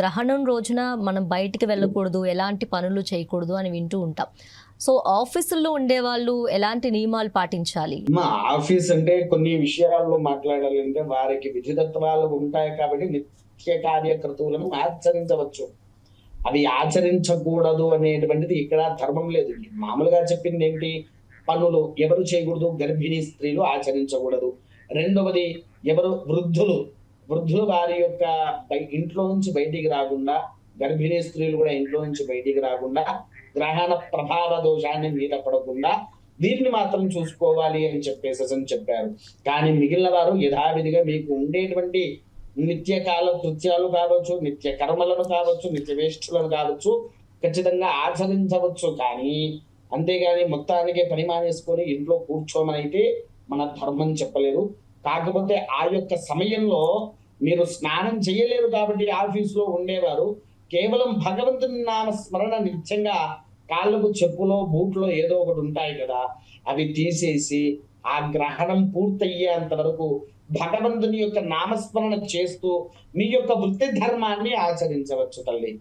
గ్రహణం రోజున మనం బయటికి వెళ్ళకూడదు, ఎలాంటి పనులు చేయకూడదు అని వింటూ ఉంటాం. సో, ఆఫీసుల్లో ఉండేవాళ్ళు ఎలాంటి నియమాలు పాటించాలి? మా ఆఫీస్ అంటే కొన్ని విషయాల్లో మాట్లాడాలంటే వారికి విధితత్వాలు ఉంటాయి కాబట్టి నిత్య కార్యకృతువులను ఆచరించవచ్చు. అవి ఆచరించకూడదు అనేటువంటిది ఇక్కడ ధర్మం లేదు. మామూలుగా చెప్పింది ఏంటి? పనులు ఎవరు చేయకూడదు? గర్భిణీ స్త్రీలు ఆచరించకూడదు. రెండవది ఎవరు? వృద్ధులు. వృద్ధులు వారి యొక్క ఇంట్లో నుంచి బయటికి రాకుండా, గర్భిణీ స్త్రీలు కూడా ఇంట్లో నుంచి బయటికి రాకుండా, గ్రహణ ప్రభావ దోషాన్ని మీద పడకుండా వీరిని మాత్రం చూసుకోవాలి అని చెప్పేసి చెప్పారు. కానీ మిగిలిన వారు యథావిధిగా మీకు ఉండేటువంటి నిత్య కాల కృత్యాలు కావచ్చు, నిత్య కర్మలను కావచ్చు, నిత్య వేష్టులను కావచ్చు, ఖచ్చితంగా ఆచరించవచ్చు. కానీ అంతేగాని మొత్తానికి పని మానేసుకొని ఇంట్లో కూర్చోమనైతే మన ధర్మం చెప్పలేదు. కాకపోతే ఆ యొక్క సమయంలో మీరు స్నానం చేయలేరు కాబట్టి ఆఫీసులో ఉండేవారు కేవలం భగవంతుని నామ స్మరణ నిత్యంగా కాళ్ళకు చెప్పులో బూట్లో ఏదో ఒకటి ఉంటాయి కదా, అవి తీసేసి ఆ గ్రహణం పూర్తయ్యేంత వరకు భగవంతుని యొక్క నామస్మరణ చేస్తూ మీ యొక్క వృత్తి ధర్మాన్ని ఆచరించవచ్చు తల్లి.